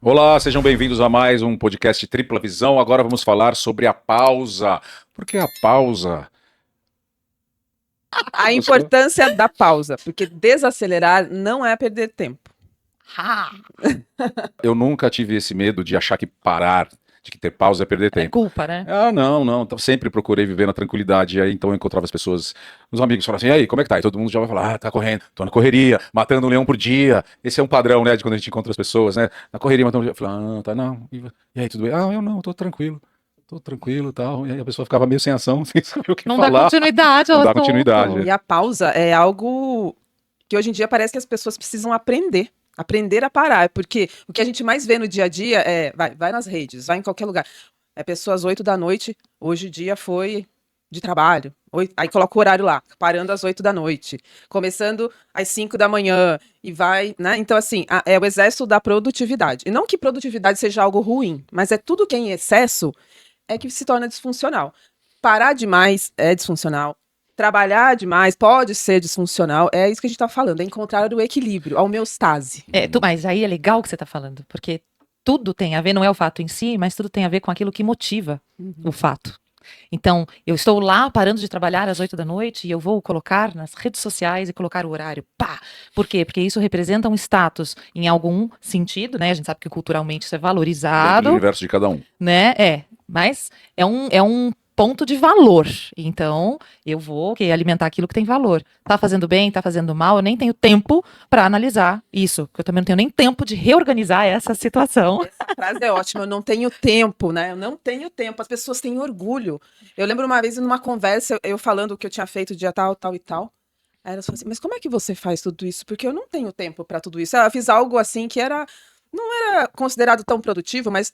Olá, sejam bem-vindos a mais um podcast Tripla Visão. Agora vamos falar sobre a pausa. Por que a pausa? A importância da pausa, porque desacelerar não é perder tempo. Eu nunca tive esse medo de achar que parar, de que ter pausa é perder É tempo. culpa, né? Ah, não. Então, sempre procurei viver na tranquilidade. E aí, então, eu encontrava as pessoas, os amigos, falavam assim: e aí, como é que tá? E todo mundo já vai falar: tá correndo, tô na correria, matando um leão por dia. Esse é um padrão, né, de quando a gente encontra as pessoas, né? Na correria, matando um leão. Eu falava: tá, não. E aí, tudo bem? Ah, eu não, tô tranquilo. Tô tranquilo e tal. E aí a pessoa ficava meio sem ação, sem saber o que Não dá falar. continuidade ao Não dá assunto. continuidade. E a pausa é algo que hoje em dia parece que as pessoas precisam aprender. Aprender a parar, porque o que a gente mais vê no dia a dia é, vai nas redes, vai em qualquer lugar. É pessoas 8 da noite, hoje o dia foi de trabalho. Aí coloca o horário lá, parando às 8 da noite, começando às 5 da manhã e vai, né? Então, assim, é o excesso da produtividade. E não que produtividade seja algo ruim, mas é tudo que é em excesso é que se torna disfuncional. Parar demais é disfuncional. Trabalhar demais pode ser disfuncional. É isso que a gente está falando, é encontrar o equilíbrio, a homeostase. Mas aí é legal o que você está falando, porque tudo tem a ver, não é o fato em si, mas tudo tem a ver com aquilo que motiva o fato. Então, eu estou lá parando de trabalhar às 8 da noite e eu vou colocar nas redes sociais e colocar o horário. Pá! Por quê? Porque isso representa um status em algum sentido, né? A gente sabe que culturalmente isso é Dentro valorizado, do universo de cada um. né? Mas é um ponto de valor. Então, eu vou alimentar aquilo que tem valor. Tá fazendo bem, tá fazendo mal, eu nem tenho tempo para analisar isso, porque eu também não tenho nem tempo de reorganizar essa situação. Essa frase é ótima, eu não tenho tempo, né? Eu não tenho tempo. As pessoas têm orgulho. Eu lembro uma vez numa conversa, eu falando o que eu tinha feito dia tal, tal e tal. Aí elas falaram assim, mas como é que você faz tudo isso? Porque eu não tenho tempo para tudo isso. Eu fiz algo assim que não era considerado tão produtivo, mas,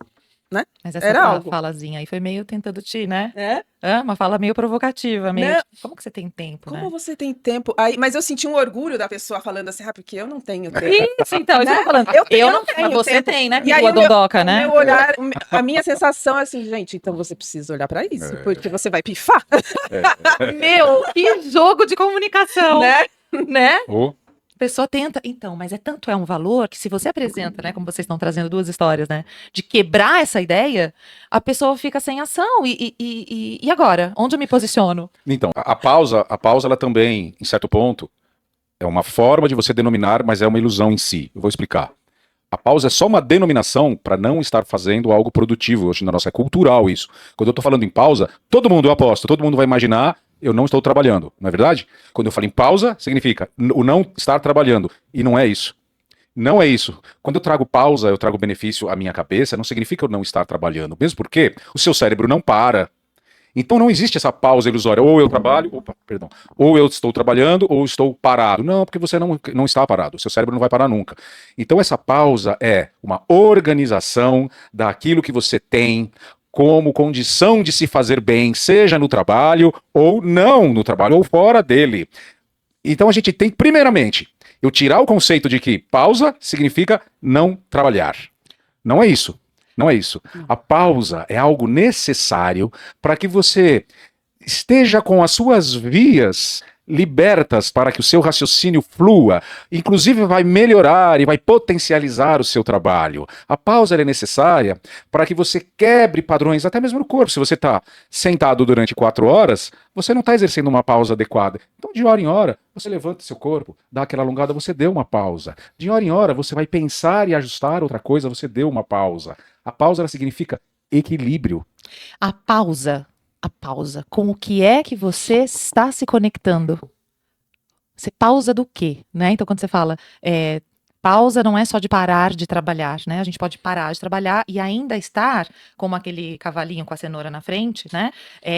né? Mas essa Era algo. falazinha aí foi meio tentando te, né? É? Uma fala meio provocativa, meio. Não. Como que você tem tempo, Como né? você tem tempo? Aí, mas eu senti um orgulho da pessoa falando assim, porque eu não tenho tempo. Isso, então, isso que eu tô falando. Eu não não tenho mas você tempo. tem, né? E aí Tua o meu, dondoca, né? meu olhar, a minha sensação é assim, gente, então você precisa olhar pra isso, porque você vai pifar, Meu, que jogo de comunicação, né? Ou A pessoa tenta, então, mas tanto é um valor que se você apresenta, né, como vocês estão trazendo duas histórias, né, de quebrar essa ideia, a pessoa fica sem ação. E agora? Onde eu me posiciono? então, a pausa, ela também, em certo ponto, é uma forma de você denominar, mas é uma ilusão em si. Eu vou explicar. A pausa é só uma denominação para não estar fazendo algo produtivo. Hoje na nossa é cultural isso. Quando eu estou falando em pausa, todo mundo, eu aposto, todo mundo vai imaginar eu não estou trabalhando, não é verdade? Quando eu falo em pausa, significa o não estar trabalhando. E não é isso. Não é isso. Quando eu trago pausa, eu trago benefício à minha cabeça, não significa eu não estar trabalhando. Mesmo porque o seu cérebro não para. Então não existe essa pausa ilusória. Ou eu trabalho, perdão, ou eu estou trabalhando, ou estou parado. Não, porque você não está parado. O seu cérebro não vai parar nunca. Então essa pausa é uma organização daquilo que você tem como condição de se fazer bem, seja no trabalho ou não no trabalho, ou fora dele. Então a gente tem, primeiramente, eu tirar o conceito de que pausa significa não trabalhar. Não é isso. Não é isso. A pausa é algo necessário para que você esteja com as suas vias libertas para que o seu raciocínio flua, inclusive vai melhorar e vai potencializar o seu trabalho. A pausa é necessária para que você quebre padrões, até mesmo no corpo. Se você está sentado durante 4 horas, você não está exercendo uma pausa adequada. Então, de hora em hora, você levanta seu corpo, dá aquela alongada, você deu uma pausa. De hora em hora, você vai pensar e ajustar outra coisa, você deu uma pausa. A pausa ela significa equilíbrio. A pausa, com o que é que você está se conectando? Você pausa do quê, né? Então, quando você fala pausa não é só de parar de trabalhar, né? A gente pode parar de trabalhar e ainda estar como aquele cavalinho com a cenoura na frente, né?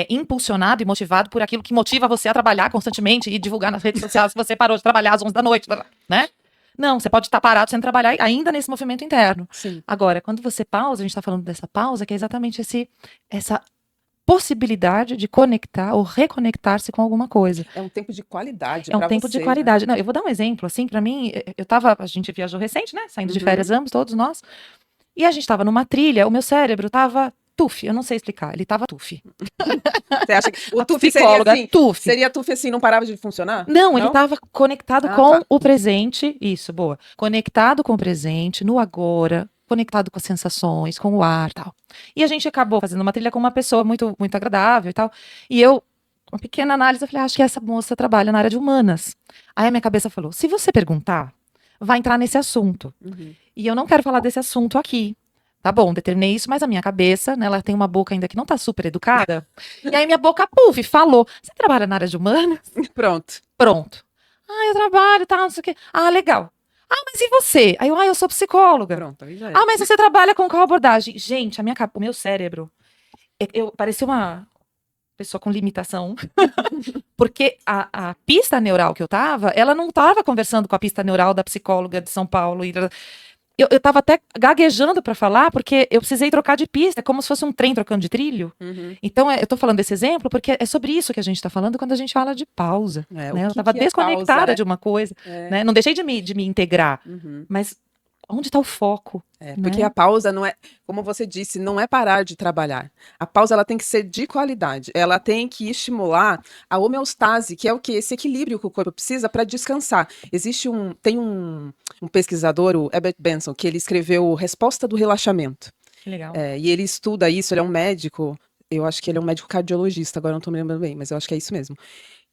Impulsionado e motivado por aquilo que motiva você a trabalhar constantemente e divulgar nas redes sociais que você parou de trabalhar às 11 da noite, né? Não, você pode estar parado sem trabalhar ainda nesse movimento interno. Sim. Agora, quando você pausa, a gente está falando dessa pausa, que é exatamente essa possibilidade de conectar ou reconectar-se com alguma coisa. É um tempo de qualidade. É um tempo de qualidade. Não, eu vou dar um exemplo, assim, para mim, a gente viajou recente, né? Saindo de férias ambos, todos nós. E a gente estava numa trilha, o meu cérebro estava tuf, eu não sei explicar, ele estava tuf. Você acha que o tuf psicóloga, seria assim? tuf. Seria tuf assim, não parava de funcionar? Não, ele estava conectado Ah, com tá. o presente, isso, boa. Conectado com o presente, no agora, conectado com as sensações, com o ar, tal. E a gente acabou fazendo uma trilha com uma pessoa muito, muito agradável e tal. E eu, uma pequena análise, eu falei, acho que essa moça trabalha na área de humanas. Aí a minha cabeça falou, se você perguntar, vai entrar nesse assunto. E eu não quero falar desse assunto aqui. Tá bom, determinei isso, mas a minha cabeça, né, ela tem uma boca ainda que não tá super educada. E aí minha boca, puf, falou. Você trabalha na área de humanas? Pronto. Pronto. Ah, eu trabalho, tá, não sei o quê. Ah, legal. Ah, mas e você? Aí eu sou psicóloga. Pronto, aí já é. Ah, mas você trabalha com qual abordagem? Gente, o meu cérebro, eu parecia uma pessoa com limitação. Porque a pista neural que eu tava, ela não tava conversando com a pista neural da psicóloga de São Paulo. Eu tava até gaguejando pra falar, porque eu precisei trocar de pista, é como se fosse um trem trocando de trilho. Então, eu tô falando desse exemplo, porque é sobre isso que a gente tá falando quando a gente fala de pausa. É, Né? o Eu que tava que é desconectada pausa, né? de uma coisa, É. né? Não deixei de me integrar, Uhum. mas onde tá o foco? É, né? porque a pausa não é, como você disse, não é parar de trabalhar. A pausa ela tem que ser de qualidade. Ela tem que estimular a homeostase, que é o que esse equilíbrio que o corpo precisa para descansar. Tem um pesquisador, o Herbert Benson, que ele escreveu Resposta do Relaxamento. Que legal. E ele estuda isso, ele é um médico, eu acho que ele é um médico cardiologista, agora eu não estou me lembrando bem, mas eu acho que é isso mesmo.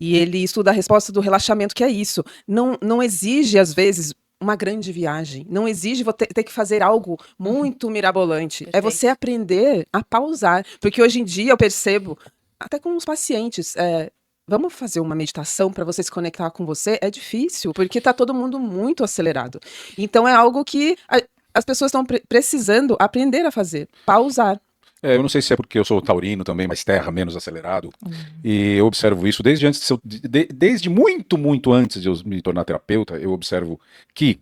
E ele estuda a resposta do relaxamento, que é isso. Não exige, às vezes, uma grande viagem. Não exige ter que fazer algo muito mirabolante. É Perfeito. você aprender a pausar. Porque hoje em dia eu percebo, até com os pacientes, vamos fazer uma meditação para você se conectar com você? É difícil, porque está todo mundo muito acelerado. Então é algo que as pessoas estão precisando aprender a fazer. Pausar. Eu não sei se é porque eu sou taurino também, mais terra, menos acelerado. E eu observo isso desde antes desde muito, muito antes de eu me tornar terapeuta, eu observo que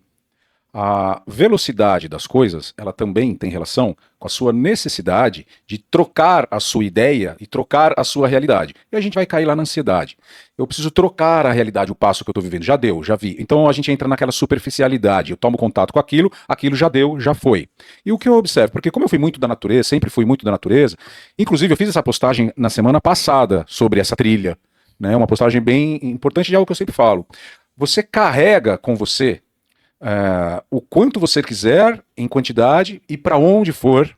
a velocidade das coisas, ela também tem relação com a sua necessidade de trocar a sua ideia e trocar a sua realidade. E a gente vai cair lá na ansiedade. Eu preciso trocar a realidade, o passo que eu estou vivendo. Já deu, já vi. Então a gente entra naquela superficialidade. Eu tomo contato com aquilo, aquilo já deu, já foi. E o que eu observo, porque como eu fui muito da natureza, sempre fui muito da natureza, inclusive eu fiz essa postagem na semana passada sobre essa trilha, né? Uma postagem bem importante de algo que eu sempre falo. Você carrega com você o quanto você quiser, em quantidade, e para onde for,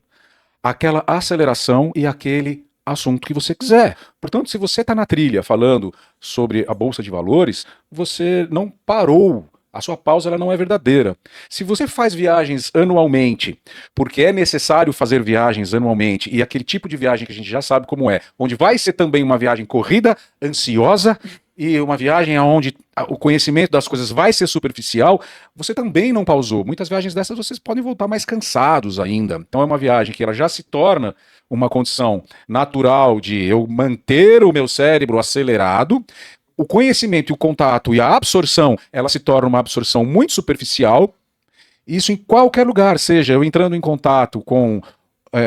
aquela aceleração e aquele assunto que você quiser. Portanto, se você está na trilha falando sobre a Bolsa de Valores, você não parou. A sua pausa ela não é verdadeira. Se você faz viagens anualmente, porque é necessário fazer viagens anualmente, e aquele tipo de viagem que a gente já sabe como é, onde vai ser também uma viagem corrida, ansiosa, e uma viagem onde o conhecimento das coisas vai ser superficial, você também não pausou. Muitas viagens dessas vocês podem voltar mais cansados ainda. Então é uma viagem que ela já se torna uma condição natural de eu manter o meu cérebro acelerado. O conhecimento e o contato e a absorção, ela se torna uma absorção muito superficial. Isso em qualquer lugar, seja eu entrando em contato com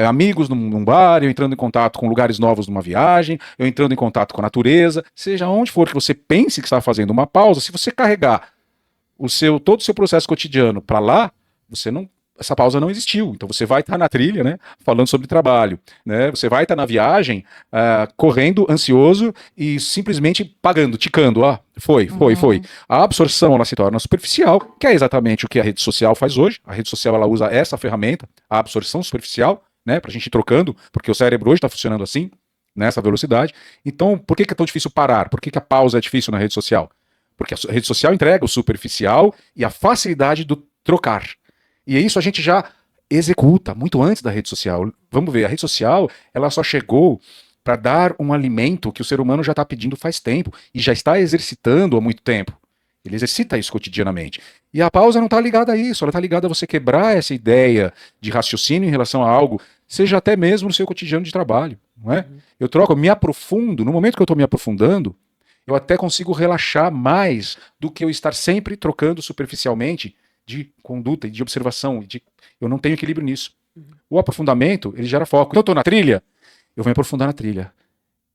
amigos num bar, eu entrando em contato com lugares novos numa viagem, eu entrando em contato com a natureza, seja onde for que você pense que está fazendo uma pausa, se você carregar todo o seu processo cotidiano para lá, essa pausa não existiu. Então você vai estar na trilha, né, falando sobre trabalho, né, você vai estar na viagem correndo, ansioso e simplesmente pagando, ticando, foi. A absorção ela se torna superficial, que é exatamente o que a rede social faz hoje. A rede social ela usa essa ferramenta, a absorção superficial, né, pra gente ir trocando, porque o cérebro hoje está funcionando assim, nessa velocidade. Então, por que é tão difícil parar? Por que a pausa é difícil na rede social? Porque a rede social entrega o superficial e a facilidade do trocar. E isso a gente já executa muito antes da rede social. Vamos ver, a rede social ela só chegou para dar um alimento que o ser humano já está pedindo faz tempo e já está exercitando há muito tempo. Ele exercita isso cotidianamente. E a pausa não está ligada a isso, ela está ligada a você quebrar essa ideia de raciocínio em relação a algo, seja até mesmo no seu cotidiano de trabalho. Não é? Eu me aprofundo, no momento que eu estou me aprofundando, eu até consigo relaxar mais do que eu estar sempre trocando superficialmente de conduta e de observação. Eu não tenho equilíbrio nisso. O aprofundamento, ele gera foco. Então eu estou na trilha, eu vou me aprofundar na trilha.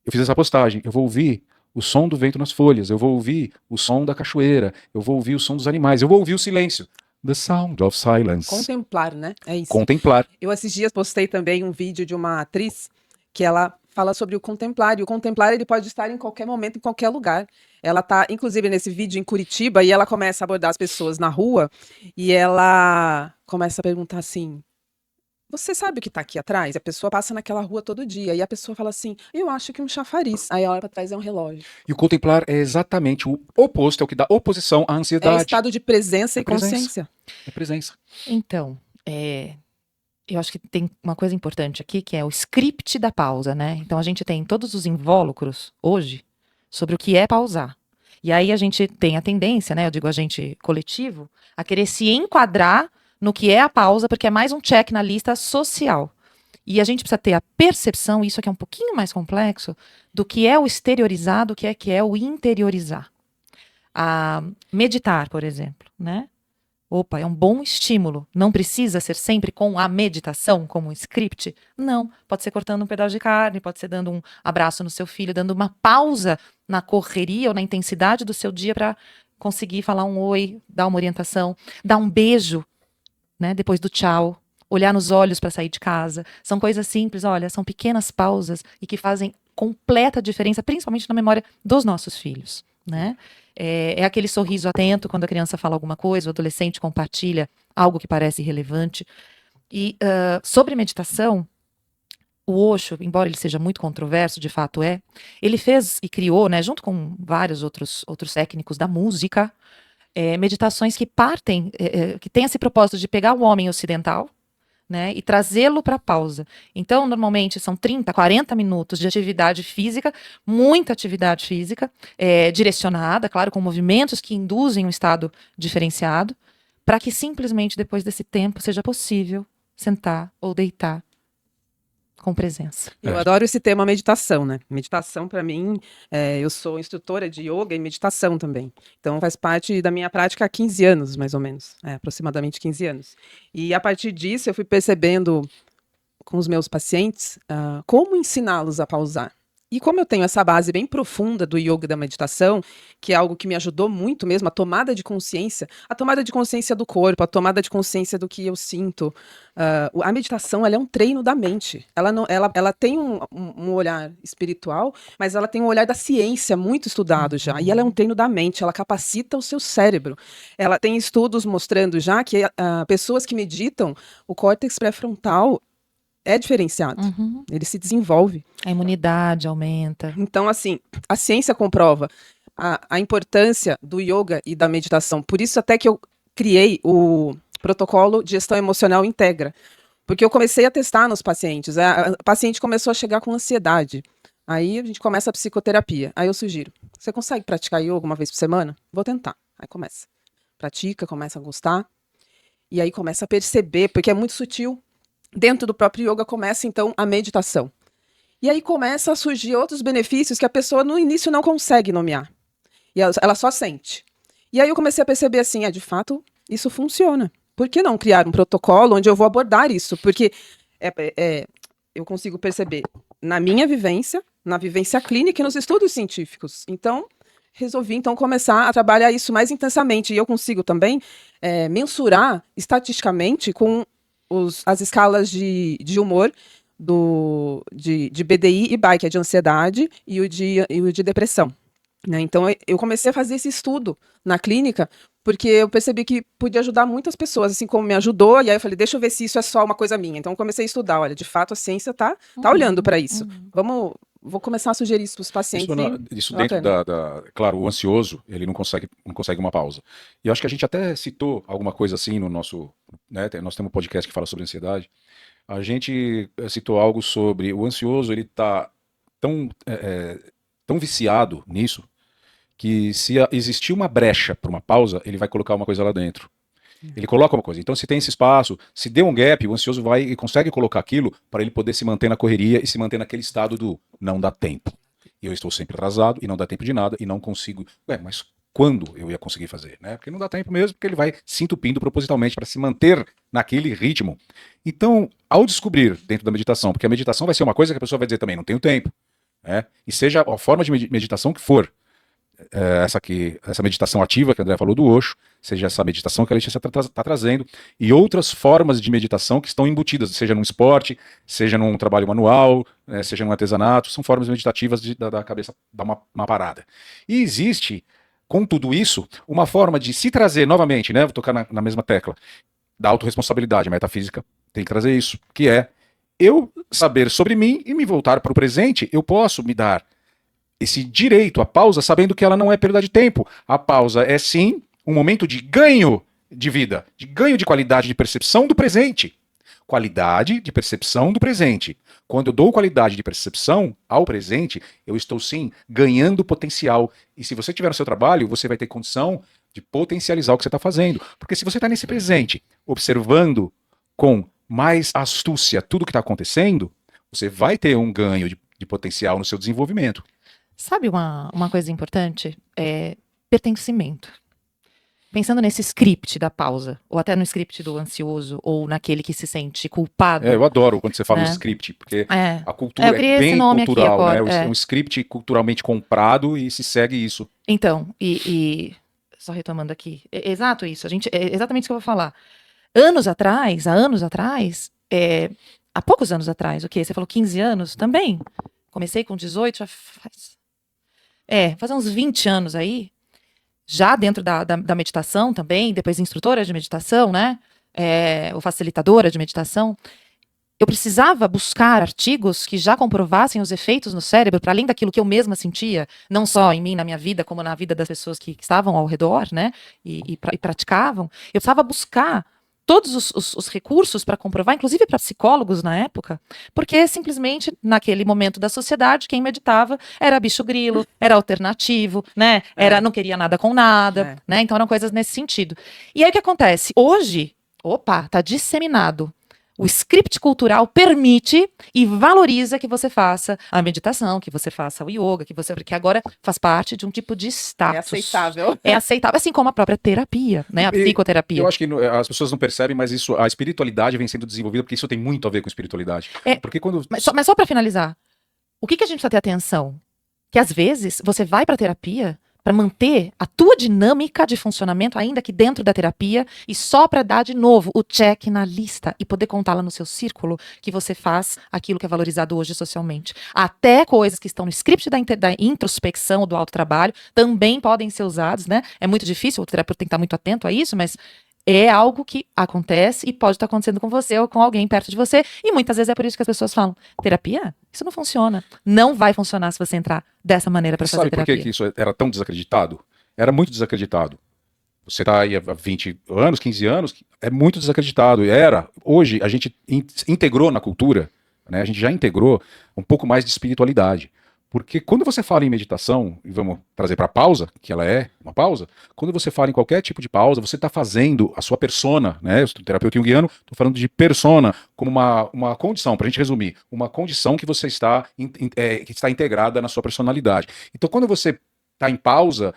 Eu fiz essa postagem, eu vou ouvir o som do vento nas folhas, eu vou ouvir o som da cachoeira, eu vou ouvir o som dos animais, eu vou ouvir o silêncio. The sound of silence. Contemplar, né? É isso. Contemplar. Eu esses dias postei também um vídeo de uma atriz que ela fala sobre o contemplar, e o contemplar ele pode estar em qualquer momento, em qualquer lugar. Ela está, inclusive, nesse vídeo em Curitiba, e ela começa a abordar as pessoas na rua, e ela começa a perguntar assim, você sabe o que tá aqui atrás? A pessoa passa naquela rua todo dia e a pessoa fala assim, eu acho que um chafariz. Aí olha pra trás é um relógio. E o contemplar é exatamente o oposto, é o que dá oposição à É o ansiedade. estado de presença É e presença. consciência. É presença. Então, eu acho que tem uma coisa importante aqui, que é o script da pausa, né? Então, a gente tem todos os invólucros, hoje, sobre o que é pausar. E aí, a gente tem a tendência, né? Eu digo a gente coletivo, a querer se enquadrar no que é a pausa, porque é mais um check na lista social. E a gente precisa ter a percepção, isso aqui é um pouquinho mais complexo, do que é o exteriorizar, do que é o interiorizar. Meditar, por exemplo, né? Opa, é um bom estímulo. Não precisa ser sempre com a meditação, como um script. Não. Pode ser cortando um pedaço de carne, pode ser dando um abraço no seu filho, dando uma pausa na correria ou na intensidade do seu dia para conseguir falar um oi, dar uma orientação, dar um beijo, né, depois do tchau, olhar nos olhos para sair de casa. São coisas simples, olha, são pequenas pausas e que fazem completa diferença, principalmente na memória dos nossos filhos, né? É aquele sorriso atento quando a criança fala alguma coisa, o adolescente compartilha algo que parece relevante. E sobre meditação, o Osho, embora ele seja muito controverso, de fato ele fez e criou, né, junto com vários outros técnicos da música, meditações que partem, que têm esse propósito de pegar o homem ocidental, né, e trazê-lo para a pausa. Então, normalmente, são 30, 40 minutos de atividade física, muita atividade física, direcionada, claro, com movimentos que induzem um estado diferenciado, para que simplesmente, depois desse tempo, seja possível sentar ou deitar com presença. Eu adoro esse tema meditação, né? Meditação, para mim, eu sou instrutora de yoga e meditação também. Então, faz parte da minha prática há 15 anos, mais ou menos. Aproximadamente 15 anos. E a partir disso, eu fui percebendo com os meus pacientes como ensiná-los a pausar. E como eu tenho essa base bem profunda do yoga e da meditação, que é algo que me ajudou muito mesmo, a tomada de consciência do corpo, a tomada de consciência do que eu sinto. A meditação, ela é um treino da mente. Ela tem um olhar espiritual, mas ela tem um olhar da ciência muito estudado já. E ela é um treino da mente, ela capacita o seu cérebro. Ela tem estudos mostrando já que pessoas que meditam, o córtex pré-frontal é diferenciado. Ele se desenvolve. A imunidade aumenta. Então, assim, a ciência comprova a importância do yoga e da meditação. Por isso até que eu criei o protocolo de gestão emocional Integra. Porque eu comecei a testar nos pacientes. A paciente começou a chegar com ansiedade. Aí a gente começa a psicoterapia. Aí eu sugiro, você consegue praticar yoga uma vez por semana? Vou tentar. Aí começa. Pratica, começa a gostar. E aí começa a perceber, porque é muito sutil. Dentro do próprio yoga começa, então, a meditação. E aí começa a surgir outros benefícios que a pessoa no início não consegue nomear. E ela só sente. E aí eu comecei a perceber assim, de fato, isso funciona. Por que não criar um protocolo onde eu vou abordar isso? Porque eu consigo perceber na minha vivência, na vivência clínica e nos estudos científicos. Então, resolvi então começar a trabalhar isso mais intensamente. E eu consigo também mensurar estatisticamente com as escalas de humor de BDI e BAI, que é de ansiedade, e o de depressão. Né? Então, eu comecei a fazer esse estudo na clínica, porque eu percebi que podia ajudar muitas pessoas, assim como me ajudou, e aí eu falei, deixa eu ver se isso é só uma coisa minha. Então, eu comecei a estudar, olha, de fato, a ciência tá olhando para isso. Vou começar a sugerir isso para os pacientes. Isso dentro claro, o ansioso, ele não consegue uma pausa. E eu acho que a gente até citou alguma coisa assim no nosso, né, nós temos um podcast que fala sobre ansiedade. A gente citou algo sobre o ansioso, ele tá tão viciado nisso, que se existir uma brecha para uma pausa, ele vai colocar uma coisa lá dentro. Ele coloca uma coisa. Então, se tem esse espaço, se deu um gap, o ansioso vai e consegue colocar aquilo para ele poder se manter na correria e se manter naquele estado do não dá tempo. Eu estou sempre atrasado e não dá tempo de nada e não consigo. Mas quando eu ia conseguir fazer? Né? Porque não dá tempo mesmo, porque ele vai se entupindo propositalmente para se manter naquele ritmo. Então, ao descobrir dentro da meditação, porque a meditação vai ser uma coisa que a pessoa vai dizer também, não tenho tempo. Né? E seja a forma de meditação que for, essa meditação ativa que a André falou do Osho, seja essa meditação que a Letícia está trazendo, e outras formas de meditação que estão embutidas, seja num esporte, seja num trabalho manual, seja num artesanato, são formas meditativas da cabeça dar uma parada. E existe, com tudo isso, uma forma de se trazer novamente, né, vou tocar na mesma tecla, da autorresponsabilidade. A metafísica tem que trazer isso, que é eu saber sobre mim e me voltar para o presente. Eu posso me dar esse direito à pausa, sabendo que ela não é perda de tempo. A pausa é sim um momento de ganho de vida, de ganho de qualidade de percepção do presente. Qualidade de percepção do presente. Quando eu dou qualidade de percepção ao presente, eu estou sim ganhando potencial. E se você tiver no seu trabalho, você vai ter condição de potencializar o que você está fazendo. Porque se você está nesse presente, observando com mais astúcia tudo o que está acontecendo, você vai ter um ganho de potencial no seu desenvolvimento. Sabe uma coisa importante? Pertencimento. Pensando nesse script da pausa, ou até no script do ansioso, ou naquele que se sente culpado. Eu adoro quando você fala no script, porque a cultura eu criei é esse bem nome cultural, aqui né? agora, É um script culturalmente comprado e se segue isso. Então, só retomando aqui, exato isso, é exatamente isso que eu vou falar. Há anos atrás, há poucos anos atrás, o quê? Você falou 15 anos? Também. Comecei com 18, já faz uns 20 anos aí, já dentro da meditação também, depois instrutora de meditação, né? Ou facilitadora de meditação. Eu precisava buscar artigos que já comprovassem os efeitos no cérebro, para além daquilo que eu mesma sentia, não só em mim, na minha vida, como na vida das pessoas que estavam ao redor, né? E praticavam. Eu precisava buscar todos os recursos para comprovar, inclusive para psicólogos na época, porque simplesmente naquele momento da sociedade quem meditava era bicho grilo, era alternativo, né? Não queria nada com nada, né? Então eram coisas nesse sentido. E aí o que acontece? Hoje, tá disseminado. O script cultural permite e valoriza que você faça a meditação, que você faça o yoga, porque agora faz parte de um tipo de status. É aceitável. É aceitável, assim como a própria terapia, né? A psicoterapia. Eu acho que as pessoas não percebem, mas a espiritualidade vem sendo desenvolvida, porque isso tem muito a ver com espiritualidade. Porque quando... Mas só para finalizar, o que a gente precisa ter atenção? Que às vezes você vai para terapia para manter a tua dinâmica de funcionamento ainda aqui dentro da terapia e só para dar de novo o check na lista e poder contar lá no seu círculo que você faz aquilo que é valorizado hoje socialmente. Até coisas que estão no script da introspecção, do autotrabalho, também podem ser usados, né? É muito difícil, o terapeuta tem que estar muito atento a isso, mas é algo que acontece e pode estar acontecendo com você ou com alguém perto de você. E muitas vezes é por isso que as pessoas falam, terapia? Isso não funciona. Não vai funcionar se você entrar dessa maneira para fazer terapia. Sabe por que isso era tão desacreditado? Era muito desacreditado. Você está aí há 20 anos, 15 anos, é muito desacreditado. Hoje, a gente integrou na cultura, né? A gente já integrou um pouco mais de espiritualidade. Porque quando você fala em meditação, e vamos trazer para a pausa, que ela é uma pausa, quando você fala em qualquer tipo de pausa, você está fazendo a sua persona, né? Eu sou terapeuta junguiano, estou falando de persona como uma condição, para a gente resumir, uma condição que você que está integrada na sua personalidade. Então, quando você está em pausa,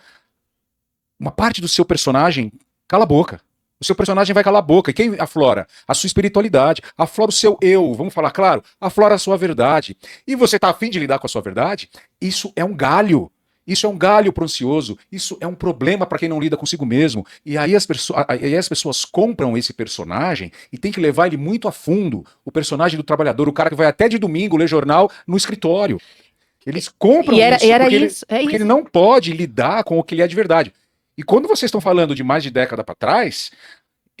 uma parte do seu personagem cala a boca. O seu personagem vai calar a boca. E quem aflora? A sua espiritualidade. Aflora o seu eu. Vamos falar claro? Aflora a sua verdade. E você está afim de lidar com a sua verdade? Isso é um galho. Isso é um galho pro ansioso. Isso é um problema para quem não lida consigo mesmo. E aí as pessoas compram esse personagem e tem que levar ele muito a fundo. O personagem do trabalhador, o cara que vai até de domingo ler jornal no escritório. Eles compram porque ele não pode lidar com o que ele é de verdade. E quando vocês estão falando de mais de década para trás,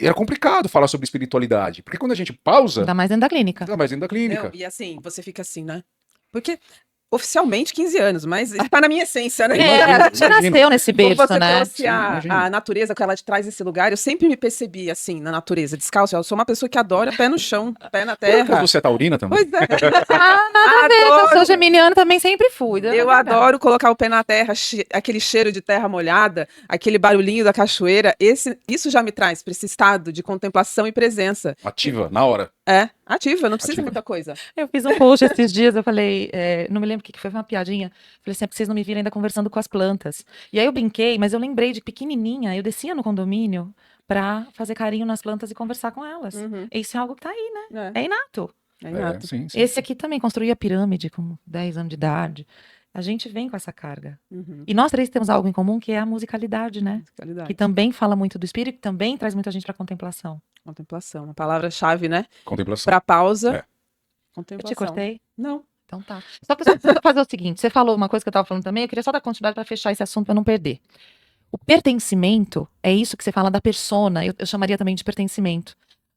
era complicado falar sobre espiritualidade. Porque quando a gente pausa... Ainda mais dentro da clínica. Ainda mais dentro da clínica. Não, e assim, você fica assim, né? Porque oficialmente 15 anos, mas tá na minha essência, né? Você nasceu nesse berço, você né? trouxe a natureza, que ela te traz esse lugar, eu sempre me percebi assim, na natureza, descalço. Eu sou uma pessoa que adora pé no chão, pé na terra. Você é taurina também? Pois é. Nada a ver, eu sou geminiana, também sempre fui. Eu adoro colocar o pé na terra, aquele cheiro de terra molhada, aquele barulhinho da cachoeira. Isso já me traz para esse estado de contemplação e presença. Ativa, na hora. Ativa, não precisa de muita coisa. Eu fiz um post esses dias, eu falei, não me lembro o que foi uma piadinha. Falei assim, é porque vocês não me viram ainda conversando com as plantas. E aí eu brinquei, mas eu lembrei de pequenininha, eu descia no condomínio pra fazer carinho nas plantas e conversar com elas. Isso é algo que tá aí, né? É inato. É inato. Sim. Esse aqui também construía a pirâmide com 10 anos de idade. A gente vem com essa carga. E nós três temos algo em comum, que é a musicalidade, né? Que também fala muito do espírito, que também traz muita gente pra contemplação. Contemplação, uma palavra-chave, né? Contemplação. Pra pausa. Contemplação. Eu te cortei? Não. Então tá. Só pra fazer o seguinte, você falou uma coisa que eu tava falando também, eu queria só dar continuidade pra fechar esse assunto pra não perder. O pertencimento é isso que você fala da persona, eu chamaria também de pertencimento.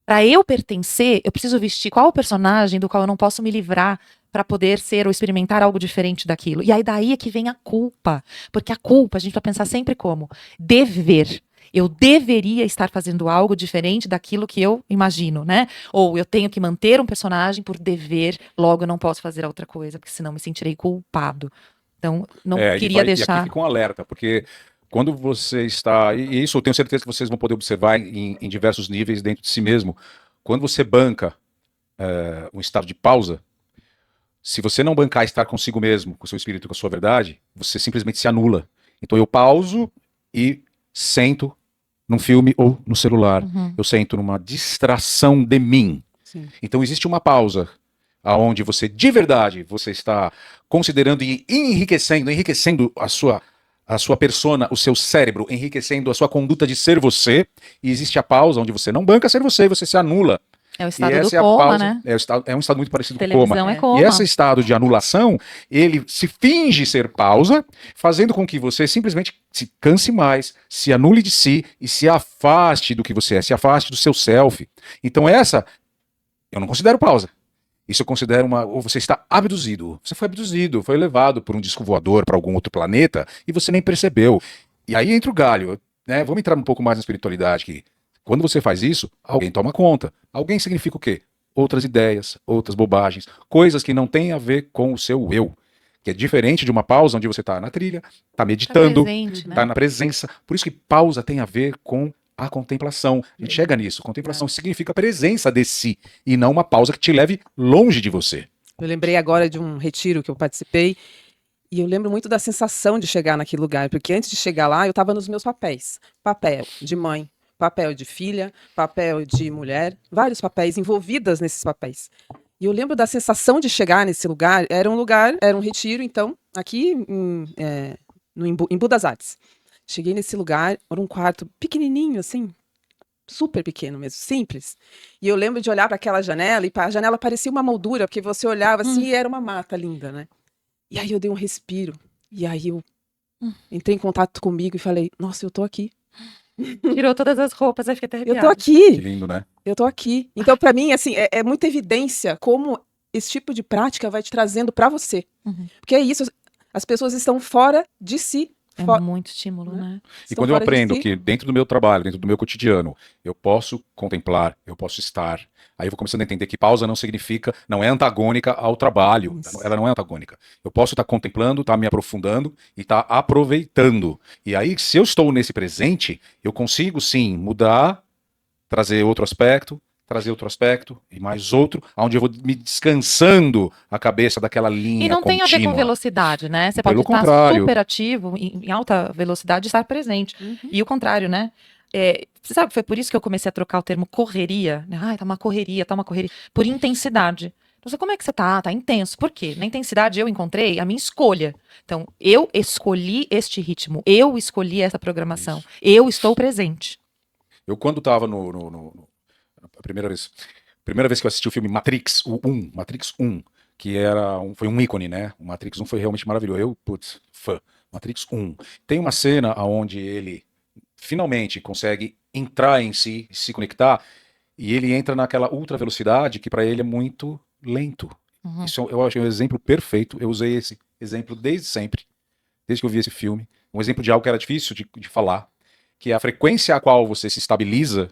Para eu pertencer, eu preciso vestir qual o personagem do qual eu não posso me livrar para poder ser ou experimentar algo diferente daquilo. E aí daí é que vem a culpa. Porque a culpa, a gente vai pensar sempre como dever. Eu deveria estar fazendo algo diferente daquilo que eu imagino, né? Ou eu tenho que manter um personagem por dever, logo eu não posso fazer outra coisa, porque senão me sentirei culpado. Então, não queria E deixar. aqui fica um alerta, porque quando você está. E isso eu tenho certeza que vocês vão poder observar em diversos níveis dentro de si mesmo. Quando você banca um estado de pausa, se você não bancar estar consigo mesmo, com o seu espírito, com a sua verdade, você simplesmente se anula. Então eu pauso e sento num filme ou no celular. Uhum. Eu sento numa distração de mim. Sim. Então existe uma pausa aonde você de verdade você está considerando e enriquecendo a sua persona, o seu cérebro, enriquecendo a sua conduta de ser você. E existe a pausa onde você não banca ser você e você se anula. É o E estado do essa é a coma, pausa, né? é um estado muito parecido com o Televisão coma. é É. coma. E esse estado de anulação, ele se finge ser pausa, fazendo com que você simplesmente se canse mais, se anule de si e se afaste do que você é, se afaste do seu self. Então essa, eu não considero pausa. Isso eu considero ou você está abduzido. Você foi abduzido, foi levado por um disco voador para algum outro planeta e você nem percebeu. E aí entra o galho, né? Vamos entrar um pouco mais na espiritualidade aqui. Quando você faz isso, alguém toma conta. Alguém significa o quê? Outras ideias, outras bobagens, coisas que não têm a ver com o seu eu. Que é diferente de uma pausa onde você está na trilha, está meditando, presente, né? está na presença. Por isso que pausa tem a ver com a contemplação. A gente chega nisso. Contemplação significa presença de si e não uma pausa que te leve longe de você. Eu lembrei agora de um retiro que eu participei e eu lembro muito da sensação de chegar naquele lugar, porque antes de chegar lá eu estava nos meus papéis. Papel de mãe, papel de filha, papel de mulher, vários papéis envolvidas nesses papéis. E eu lembro da sensação de chegar nesse lugar, era um retiro, então, aqui em Budas Artes. Cheguei nesse lugar, era um quarto pequenininho, assim, super pequeno mesmo, simples. E eu lembro de olhar para aquela janela, e a janela parecia uma moldura, porque você olhava assim e era uma mata linda, né? E aí eu dei um respiro, e aí eu entrei em contato comigo e falei, nossa, eu tô aqui. Tirou todas as roupas, aí fica até Eu tô arrepiada. Que aqui, lindo, né? eu tô aqui. Então, para mim, assim, é muita evidência como esse tipo de prática vai te trazendo para você. Uhum. Porque é isso, as pessoas estão fora de si. É muito estímulo, né? né? E Estão quando eu fora de aprendo si. que dentro do meu trabalho, dentro do meu cotidiano, eu posso contemplar, eu posso estar. Aí eu vou começando a entender que pausa não significa, não é antagônica ao trabalho. Isso. Ela não é antagônica. Eu posso estar contemplando, estar me aprofundando e estar aproveitando. E aí, se eu estou nesse presente, eu consigo sim mudar, trazer outro aspecto e mais outro, onde eu vou me descansando a cabeça daquela linha E não tem a ver com contínua. velocidade, né? Você Pelo pode estar contrário. super ativo, em alta velocidade, e estar presente. Uhum. E o contrário, né? Você sabe que foi por isso que eu comecei a trocar o termo correria? Né? Ai, tá uma correria. Por intensidade. Então, como é que você tá? Tá intenso. Por quê? Na intensidade eu encontrei a minha escolha. Então, eu escolhi este ritmo. Eu escolhi essa programação. Eu estou presente. Eu, quando estava a primeira vez que eu assisti o filme Matrix, Matrix 1, que foi um ícone, né? O Matrix 1 foi realmente maravilhoso. Eu, putz, fã. Matrix 1. Tem uma cena onde ele finalmente consegue entrar em si, se conectar, e ele entra naquela ultra velocidade que para ele é muito lento. Uhum. Isso eu acho um exemplo perfeito. Eu usei esse exemplo desde sempre, desde que eu vi esse filme. Um exemplo de algo que era difícil de falar, que é a frequência a qual você se estabiliza,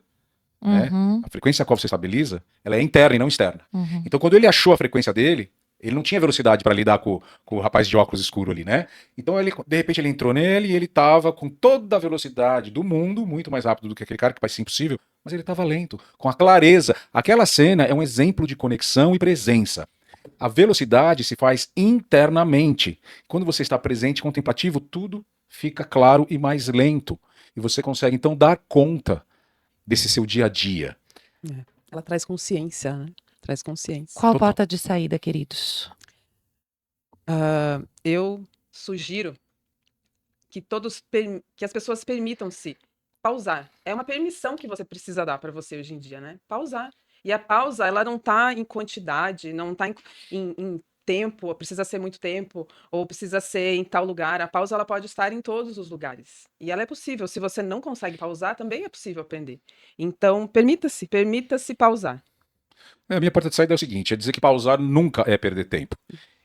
né? Uhum. A frequência a qual você estabiliza, ela é interna e não externa. Uhum. Então, quando ele achou a frequência dele, ele não tinha velocidade para lidar com o rapaz de óculos escuro ali, né? Então, de repente, ele entrou nele e ele tava com toda a velocidade do mundo, muito mais rápido do que aquele cara que parece impossível, mas ele tava lento, com a clareza. Aquela cena é um exemplo de conexão e presença. A velocidade se faz internamente. Quando você está presente, contemplativo, tudo fica claro e mais lento. E você consegue, então, dar conta desse seu dia a dia. Ela traz consciência, né? Traz consciência. Qual a Total. porta de saída, queridos? Eu sugiro que que as pessoas permitam-se pausar. É uma permissão que você precisa dar para você hoje em dia, né? Pausar. E a pausa, ela não está em quantidade, não está em tempo, ou precisa ser muito tempo, ou precisa ser em tal lugar. A pausa ela pode estar em todos os lugares. E ela é possível. Se você não consegue pausar, também é possível aprender. Então, permita-se pausar. A minha porta de saída é o seguinte, é dizer que pausar nunca é perder tempo.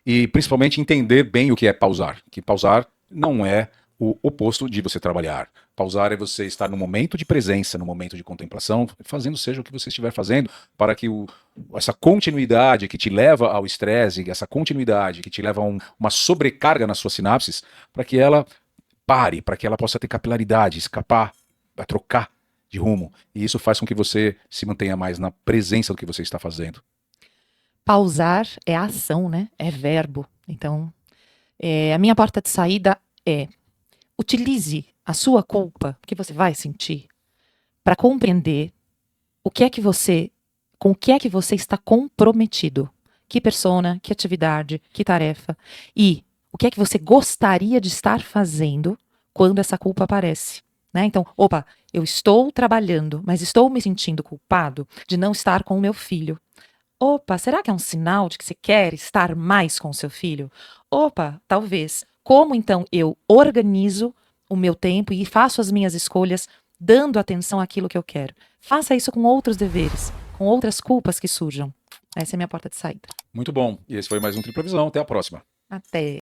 E principalmente entender bem o que é pausar. Que pausar não é o oposto de você trabalhar. Pausar é você estar no momento de presença, no momento de contemplação, fazendo seja o que você estiver fazendo, para que essa continuidade que te leva ao estresse, essa continuidade que te leva a uma sobrecarga nas suas sinapses, para que ela pare, para que ela possa ter capilaridade, escapar, trocar de rumo. E isso faz com que você se mantenha mais na presença do que você está fazendo. Pausar é ação, né? É verbo. Então, a minha porta de saída é: utilize a sua culpa, que você vai sentir, para compreender com o que é que você está comprometido. Que persona, que atividade, que tarefa. E o que é que você gostaria de estar fazendo quando essa culpa aparece. Né? Então, opa, eu estou trabalhando, mas estou me sentindo culpado de não estar com o meu filho. Opa, será que é um sinal de que você quer estar mais com o seu filho? Opa, talvez. Como então eu organizo o meu tempo e faço as minhas escolhas dando atenção àquilo que eu quero? Faça isso com outros deveres, com outras culpas que surjam. Essa é a minha porta de saída. Muito bom. E esse foi mais um Tripla Visão. Até a próxima. Até.